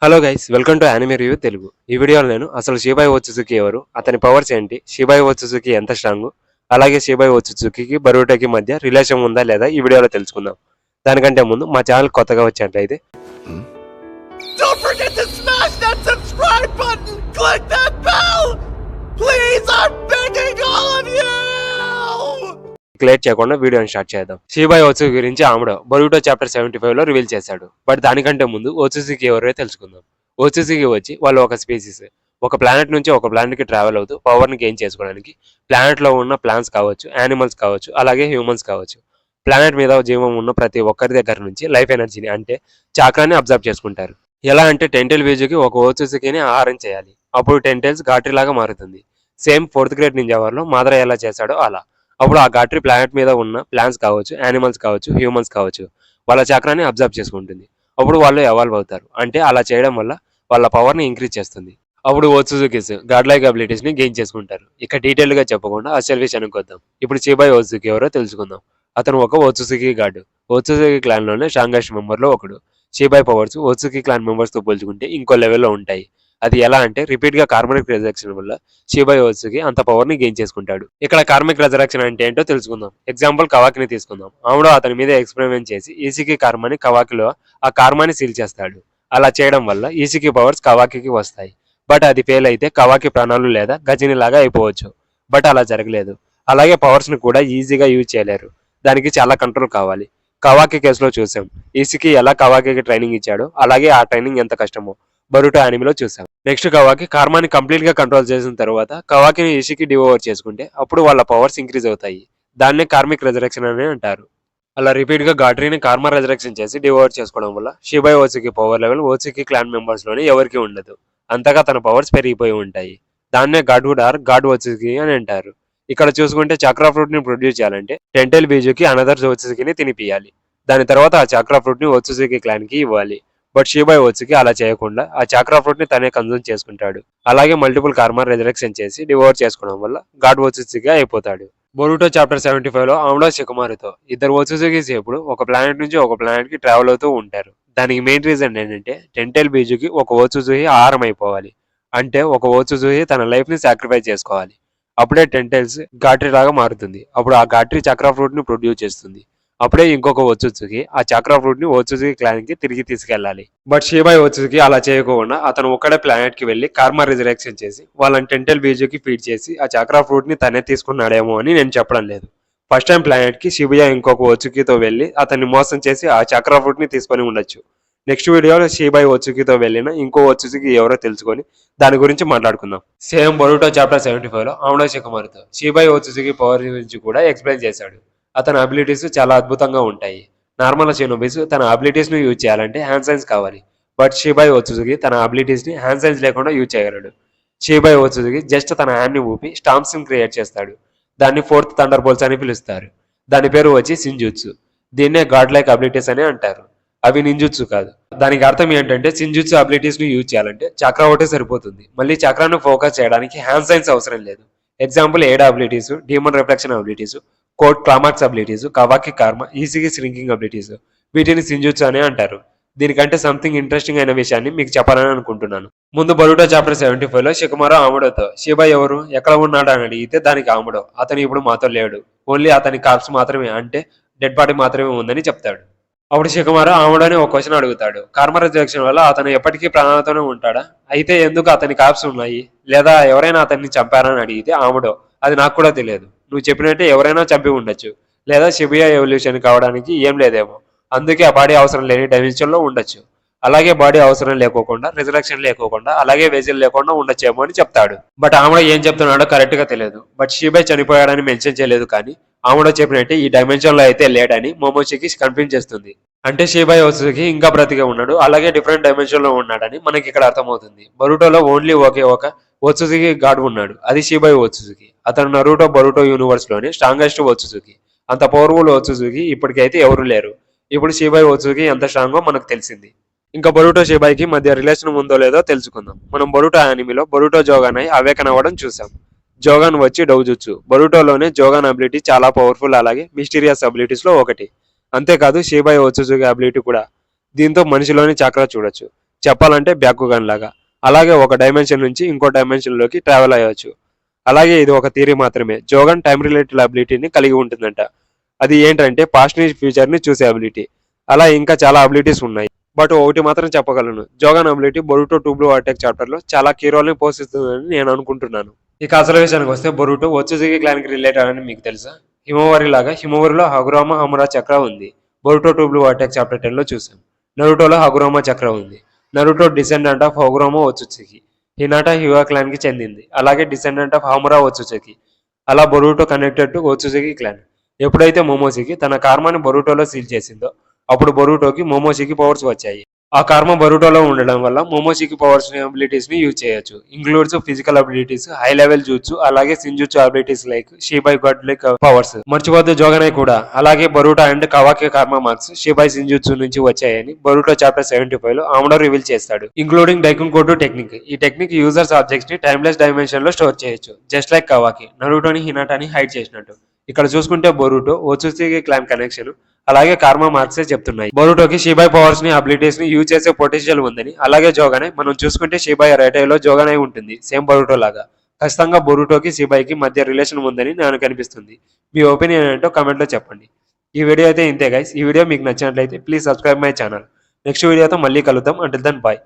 Hello guys, welcome to anime review Telugu. ఈ వీడియోలో నేను అసలు షిబాయి ఓత్సుజుకి ఎవరు, అతని పవర్స్ ఏంటి, షిబాయి ఓత్సుజుకి ఎంత స్ట్రాంగ్, అలాగే షిబాయి ఓత్సుజుకి బరూటోకి మధ్య రిలేషన్ ఉందా లేదా ఈ వీడియోలో తెలుసుకుందాం. దానికంటే ముందు మా ఛానల్ కొత్తగా వచ్చినట్లయితే Don't forget to smash that subscribe button! Click that bell! Please, I'm begging all of you! Late చేయకుండా వీడియోని స్టార్ట్ చేద్దాం. షిబాయి ఓత్సుకి గురించి ఆముడో బరూటో చాప్టర్ 75 లో రివీల్ చేశాడు. బట్ దానికంటే ముందు ఓత్సుజుకి ఎవరో తెలుసుకుందాం. ఓత్సుజుకి వచ్చి వాళ్ళు ఒక స్పీసీస్. ఒక ప్లానెట్ నుంచి ఒక ప్లానెట్ కి ట్రావెల్ అవుతూ పవర్ ని గెయిన్ చేసుకోవడానికి ప్లానెట్ లో ఉన్న ప్లాంట్స్ కావచ్చు, యానిమల్స్ కావచ్చు, అలాగే హ్యూమన్స్ కావచ్చు. ప్లానెట్ మీద జీవం ఉన్న ప్రతి ఒక్కరి దగ్గర నుంచి లైఫ్ ఎనర్జీని అంటే చాక్రాన్ని అబ్జర్వ్ చేసుకుంటారు. ఎలా అంటే టెంటెల్ బీజుకి ఒక ఓత్సుజుకిని ఆహారం చేయాలి. అప్పుడు టెంటెల్స్ గాట్రీ లాగా మారుతుంది. Same 4th grade ninja వార్లో Madara ఎలా చేశాడో అలా. అప్పుడు ఆ గాట్రీ ప్లానెట్ మీద ఉన్న ప్లాంట్స్ కావచ్చు, యానిమల్స్ కావచ్చు, హ్యూమన్స్ కావచ్చు, వాళ్ళ చక్రాన్ని అబ్జర్వ్ చేసుకుంటుంది. అప్పుడు వాళ్ళు ఎవాల్వ్ అవుతారు. అంటే అలా చేయడం వల్ల వాళ్ళ పవర్ని ఇంక్రీజ్ చేస్తుంది. అప్పుడు ఓత్సుజుకిస్ గాడ్ లైక్ అబిలిటీస్ ని గెయిన్ చేసుకుంటారు. ఇక డీటెయిల్ గా చెప్పకుండా అసలు విషయానికి వద్దాం. ఇప్పుడు షిబాయి ఓత్సుజుకి ఎవరో తెలుసుకుందాం. అతను ఒక ఓత్సుజుకి గాడ్. ఓత్సుజుకి క్లాన్ లోనే స్ట్రాంగెస్ట్ మెంబర్ లో ఒకడు. షిబాయి పవర్స్ ఓత్సుజుకి క్లాన్ మెంబర్స్ తో పోల్చుకుంటే ఇంకో లెవెల్లో ఉంటాయి. అది ఎలా అంటే రిపీట్ గా కార్బనిక్ రిజెక్షన్ వల్ల షిబాయి ఓత్సుకి అంత పవర్ ని గెయిన్ చేసుకుంటాడు. ఇక్కడ కార్మిక్ రెజరక్షన్ అంటే ఏంటో తెలుసుకుందాం. ఎగ్జాంపుల్ కవాకిని తీసుకుందాం. ఆముడో అతని మీద ఎక్స్పెరిమెంట్ చేసి ఈసికి కార్మాని కవాకిలో ఆ కార్మాని సీల్ చేస్తాడు. అలా చేయడం వల్ల ఈసికి పవర్స్ కవాకికి వస్తాయి. బట్ అది ఫెయిల్ అయితే కవాకి ప్రాణాలు లేదా గజిని లాగా అయిపోవచ్చు. బట్ అలా జరగలేదు. అలాగే పవర్స్ ని కూడా ఈజీగా యూజ్ చేయలేరు. దానికి చాలా కంట్రోల్ కావాలి. కవాకి కేసులో చూసాం. ఈసికి ఎలా కవాకి ట్రైనింగ్ ఇచ్చాడో అలాగే ఆ ట్రైనింగ్ ఎంత కష్టమో బరూటో యానిమేలో చూసాం. నెక్స్ట్ కవాకి కార్మాని కంప్లీట్ గా కంట్రోల్ చేసిన తర్వాత కవాకిని ఈషికి డివోవర్ చేసుకుంటే అప్పుడు వాళ్ళ పవర్స్ ఇంక్రీజ్ అవుతాయి. దాన్నే కార్మిక్ రెజరెక్షన్ అని అంటారు. అలా రిపీట్ గా గాట్రీని కార్మా రెజరెక్షన్ చేసి డివోవర్ చేసుకోవడం వల్ల షిబాయి ఓత్సుకి పవర్ లెవెల్ ఓత్సుకి క్లాన్ మెంబర్స్ లోనే ఎవరికి ఉండదు. అంతగా తన పవర్స్ పెరిగిపోయి ఉంటాయి. దాన్నే గాడ్వుడ్ ఆర్ గాడ్ ఓత్సుకి అని అంటారు. ఇక్కడ చూసుకుంటే చక్రా ఫ్రూట్ ని ప్రొడ్యూస్ చేయాలంటే టెంటెల్ బీజుకి అనదర్ ఓత్సుకిని తినిపియాలి. దాని తర్వాత ఆ చక్రా ఫ్రూట్ ని ఓత్సుకి క్లాన్ కి ఇవ్వాలి. బట్ షిబాయి ఓత్సుకి అలా చేయకుండా ఆ చాక్రా ఫ్రూట్ ని తనే కన్జ్యూమ్ చేసుకుంటాడు. అలాగే మల్టిపుల్ కార్మా రెజరెక్షన్ చేసి డివోర్ చేసుకోవడం వల్ల గాడ్ ఓత్సుకి అయిపోతాడు. బొరుటో చాప్టర్ 75 లో ఆమ్డో షికుమారుతో ఇద్దరు ఓత్సుకి ఎప్పుడు ఒక ప్లానెట్ నుంచి ఒక ప్లానెట్ కి ట్రావెల్ అవుతూ ఉంటారు. దానికి మెయిన్ రీజన్ ఏంటంటే టెంటెల్ బీజుకి ఒక ఓత్సుకి ఆహారం అయిపోవాలి. అంటే ఒక ఓత్సుకి తన లైఫ్ ని సాక్రిఫైస్ చేసుకోవాలి. అప్పుడే టెంటెల్స్ గాట్రీ లాగా మారుతుంది. అప్పుడు ఆ గాట్రీ చక్రా ఫ్రూట్ ని ప్రొడ్యూస్ చేస్తుంది. అప్పుడే ఇంకొక ఓత్సుకి ఆ చక్రా ఫ్రూట్ ని ఓత్సుకి క్లాన్ కి తిరిగి తీసుకెళ్లాలి. బట్ షిబాయి ఓత్సుకి అలా చేయకుండా అతను ఒక్కడే ప్లానెట్ కి వెళ్లి కార్మా రిజరెక్షన్ చేసి వాళ్ళని టెంటెల్ బీజుకి ఫీడ్ చేసి ఆ చక్రా ఫ్రూట్ ని తనే తీసుకున్నాడేమో అని నేను చెప్పడం లేదు. ఫస్ట్ టైం ప్లానెట్ కి షిబుయా ఇంకొక ఓత్సుకితో వెళ్లి అతన్ని మోసం చేసి ఆ చక్రా ఫ్రూట్ ని తీసుకొని ఉండొచ్చు. నెక్స్ట్ వీడియోలో షిబాయి ఓత్సుకితో వెళ్ళిన ఇంకో ఓత్సుకి ఎవరో తెలుసుకొని దాని గురించి మాట్లాడుకుందాం. సేమ్ బొరుటో చాప్టర్ 75 లో ఆమ్డో షికుమారుతో షిబాయి ఓత్సుకి పవర్ గురించి కూడా ఎక్స్ప్లెయిన్ చేశాడు. అతని అబిలిటీస్ చాలా అద్భుతంగా ఉంటాయి. నార్మల్ షినోబిస్ తన అబిలిటీస్ ను యూజ్ చేయాలంటే హ్యాండ్ సైన్స్ కావాలి. బట్ షిబాయి ఓత్సుకి తన అబిలిటీస్ ని హ్యాండ్ సైన్స్ లేకుండా యూజ్ చేయగలడు. షిబాయి ఓత్సుకి జస్ట్ తన హ్యాండ్ ని ఊపి స్టాంప్స్ ని క్రియేట్ చేస్తాడు. దాన్ని 4th థండర్ బోల్ట్స్ అని పిలుస్తారు. దాని పేరు వచ్చి సిన్జుత్సు. దీన్నే గాడ్ లైక్ అబిలిటీస్ అని అంటారు. అవి నింజుత్సు కాదు. దానికి అర్థం ఏంటంటే సిన్జుత్సు అబిలిటీస్ ని యూజ్ చేయాలంటే చక్రా ఒకటే సరిపోతుంది. మళ్ళీ చక్రాన్ని ఫోకస్ చేయడానికి హ్యాండ్ సైన్స్ అవసరం లేదు. Example Eida abilities, Daemon reflection abilities, Code claw marks abilities, Kawaki karma, ఈజీగా శ్రింకింగ్ అబిలిటీస్, వీటిని సిన్జుత్సు అని అంటారు. దీనికంటే సంథింగ్ ఇంట్రెస్టింగ్ అయిన విషయాన్ని మీకు చెప్పాలని అనుకుంటున్నాను. ముందు బరుటో చాప్టర్ 75 లో షికుమారో ఆముడోతో షిబాయి ఎవరు, ఎక్కడ ఉన్నాడు అని అడిగితే దానికి ఆముడో అతను ఇప్పుడు మాతో లేడు, ఓన్లీ అతని కార్ప్స్ మాత్రమే అంటే డెడ్ బాడీ మాత్రమే ఉందని చెప్తాడు. అప్పుడు షికుమారో ఆముడోని ఒక క్వశ్చన్ అడుగుతాడు. కార్మ రిజెక్షన్ వల్ల అతను ఎప్పటికీ ప్రాణాలతోనే ఉంటాడా, అయితే ఎందుకు అతని కార్ప్స్ ఉన్నాయి, లేదా ఎవరైనా అతన్ని చంపారని అడిగితే ఆముడో అది నాకు కూడా తెలియదు, నువ్వు చెప్పినట్టే ఎవరైనా చంపి ఉండొచ్చు, లేదా షిబుయా ఎవల్యూషన్ కావడానికి ఏం లేదేమో, అందుకే ఆ బాడీ అవసరం లేని డైమెన్షన్ లో ఉండొచ్చు. అలాగే బాడీ అవసరం లేకోకుండా, రిజరక్షన్ లేకోకుండా, అలాగే వెజిల్ లేకుండా ఉండొచ్చేమో అని చెప్తాడు. బట్ ఆమె ఏం చెప్తున్నాడో కరెక్ట్ గా తెలియదు. బట్ షిబాయ్ చనిపోయాడని మెన్షన్ చేయలేదు. కానీ ఆమెడో చెప్పినట్టే ఈ డైమెన్షన్ లో అయితే లేడని మోమోషికి కన్ఫర్మ్ చేస్తుంది. అంటే షిబాయ్ ఓత్సుకి ఇంకా బ్రతికే ఉన్నాడు, అలాగే డిఫరెంట్ డైమెన్షన్ లో ఉన్నాడని మనకి ఇక్కడ అర్థమవుతుంది. బరుటోలో ఓన్లీ ఒకే ఒక ఓత్సుకి గాడ్ ఉన్నాడు, అది షిబాయ్ ఓత్సుకి. అతను నరుటో బరుటో యూనివర్స్ లోని స్ట్రాంగెస్ట్ ఓత్సుకి. అంత పవర్ఫుల్ ఓత్సుకి ఇప్పటికైతే ఎవరు లేరు. ఇప్పుడు షిబాయ్ ఓత్సుకి ఎంత స్ట్రాంగో మనకు తెలిసింది. ఇంకా బరుటో షిబాయికి మధ్య రిలేషన్ ఉందో లేదో తెలుసుకుందాం. మనం బరుటో యానిమేలో బరుటో జోగాన్ అయి అవేకన్ అవ్వడం చూసాం. జోగాన్ వచ్చి డౌజుత్సు. బరుటోలోనే జోగాన్ అబిలిటీ చాలా పవర్ఫుల్, అలాగే మిస్టీరియస్ అబిలిటీస్ లో ఒకటి. అంతేకాదు షిబాయి ఓత్సుకి అబిలిటీ కూడా. దీంతో మనిషిలోని చక్రా చూడొచ్చు. చెప్పాలంటే బ్యాకుగన్ లాగా. అలాగే ఒక డైమెన్షన్ నుంచి ఇంకో డైమెన్షన్ లోకి ట్రావెల్ అయ్యవచ్చు. అలాగే ఇది ఒక థియరీ మాత్రమే. జోగన్ టైం రిలేటెడ్ అబిలిటీని కలిగి ఉంటుందంట. అది ఏంటంటే పాస్ట్ ని ఫ్యూచర్ ని చూసే అబిలిటీ. అలా ఇంకా చాలా అబిలిటీస్ ఉన్నాయి. బట్ ఒకటి మాత్రం చెప్పగలను, jougan ability Boruto 2 blue attack chapter లో చాలా కీ రోల్ ని పోషిస్తుందని నేను అనుకుంటున్నాను. ఇక అసలు విషయానికి వస్తే బొరుటో ఒత్సుజుకి క్లాన్ కి రిలేటెడ్ అని మీకు తెలుసా? హిమవారి లాగా హిమవారిలో హగురామా హమురా చక్ర ఉంది. బొరుటో 2 బ్లూ అటాక్ చాప్టర్ 10 లో చూసాం. నరుటోలో హగురామా చక్ర ఉంది. Naruto descendant of Hagoromo Otsutsuki. Hinata Hyuga clan కి చెందింది. అలాగే డిసెండెంట్ ఆఫ్ హమురా ఒత్సుజుకి. అలా Boruto connected to Otsutsuki clan. ఎప్పుడైతే మొమోషికి తన కార్మాని బొరుటోలో సీల్ చేసిందో అప్పుడు బొరుటోకి మొమోషికి పవర్స్ వచ్చాయి. ఆ కార్మ బొరుటోలో ఉండడం వల్ల మొమోషికి పవర్స్ ని అబిలిటీస్ ని యూజ్ చేయొచ్చు. Includes physical abilities, high level jutsu, అలాగే senjutsu abilities like Shibai god like powers. మర్చిపోద్దు జోగనై కూడా. అలాగే Boruto and Kawaki karma marks Shibai senjutsu నుంచి వచ్చాయని బొరుటో చాప్టర్ 75 లో ఆమ్డో రివీల్ చేస్తాడు. ఇంక్లూడింగ్ డైకున్ కోటు టెక్నిక్. ఈ టెక్నిక్ యూజర్స్ ఆబ్జెక్ట్స్ ని టైమ్లెస్ డైమెన్షన్ లో స్టోర్ చేయొచ్చు. జస్ట్ లైక్ కవాకి నరుటోని హినాటాని హైడ్ చేసినట్టు. ఇక్కడ చూసుకుంటే బొరుటో ఒత్సుజుకి క్లాన్ కనెక్షన్ అలాగే కార్మా మార్క్సే చెప్తున్నాయి. బొరుటోకి షీబై పవర్స్ ని అబిలిటీస్ ని యూజ్ చేసే పొటెన్షియల్ ఉందని. అలాగే జోగనై మనం చూసుకుంటే షీబై రైట్ ఐలో జోగనై ఉంటుంది సేమ్ బొరుటో లాగా. ఖచ్చితంగా బొరుటోకి షీబైకి మధ్య రిలేషన్ ఉందని నాకు కనిపిస్తుంది. మీ ఒపీనియన్ ఏంటో కమెంట్ లో చెప్పండి. ఈ వీడియో అయితే ఇంతే గైస్. ఈ వీడియో మీకు నచ్చినట్లయితే please subscribe my channel. Next వీడియోతో మళ్ళీ కలుద్దాం. Until then bye.